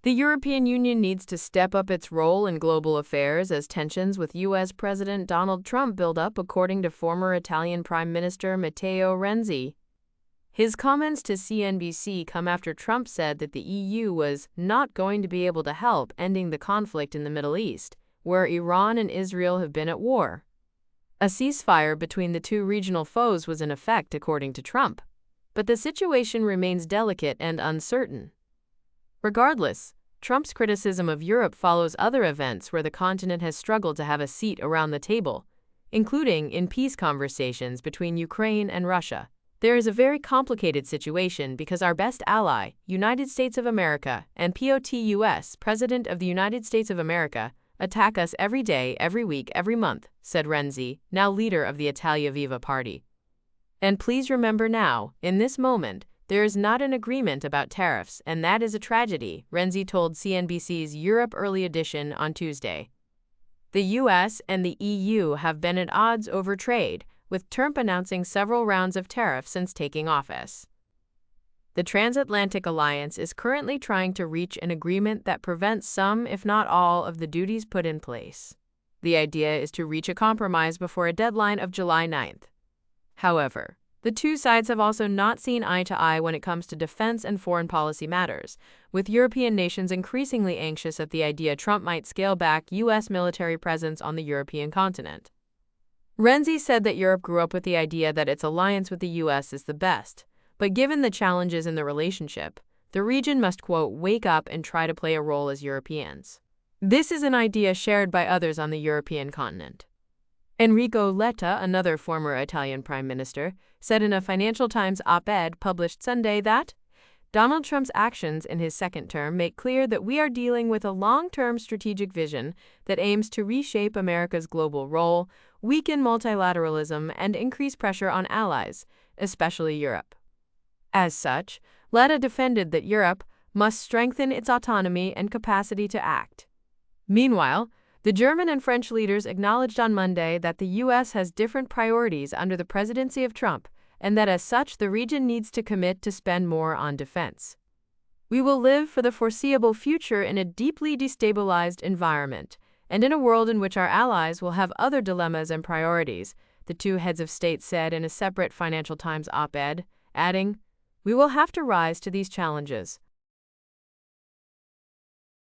The European Union needs to step up its role in global affairs as tensions with U.S. President Donald Trump build up, according to former Italian Prime Minister Matteo Renzi. His comments to CNBC come after Trump said that the EU was not going to be able to help ending the conflict in the Middle East, where Iran and Israel have been at war. A ceasefire between the two regional foes was in effect, according to Trump, but the situation remains delicate and uncertain. Regardless, Trump's criticism of Europe follows other events where the continent has struggled to have a seat around the table, including in peace conversations between Ukraine and Russia. There is a very complicated situation because our best ally, United States of America, and POTUS, President of the United States of America, attack us every day, every week, every month, said Renzi, now leader of the Italia Viva party. And please remember now, in this moment, there is not an agreement about tariffs, and that is a tragedy, Renzi told CNBC's Europe Early Edition on Tuesday. The US and the EU have been at odds over trade, with Trump announcing several rounds of tariffs since taking office. The transatlantic alliance is currently trying to reach an agreement that prevents some, if not all, of the duties put in place. The idea is to reach a compromise before a deadline of July 9th. However, the two sides have also not seen eye to eye when it comes to defense and foreign policy matters, with European nations increasingly anxious at the idea Trump might scale back U.S. military presence on the European continent. Renzi said that Europe grew up with the idea that its alliance with the U.S. is the best, but given the challenges in the relationship, the region must, quote, wake up and try to play a role as Europeans. This is an idea shared by others on the European continent. Enrico Letta, another former Italian prime minister, said in a Financial Times op-ed published Sunday that Donald Trump's actions in his second term make clear that we are dealing with a long-term strategic vision that aims to reshape America's global role, weaken multilateralism, and increase pressure on allies, especially Europe. As such, Letta defended that Europe must strengthen its autonomy and capacity to act. Meanwhile, the German and French leaders acknowledged on Monday that the U.S. has different priorities under the presidency of Trump, and that as such the region needs to commit to spend more on defense. We will live for the foreseeable future in a deeply destabilized environment, and in a world in which our allies will have other dilemmas and priorities, the two heads of state said in a separate Financial Times op-ed, adding, "We will have to rise to these challenges.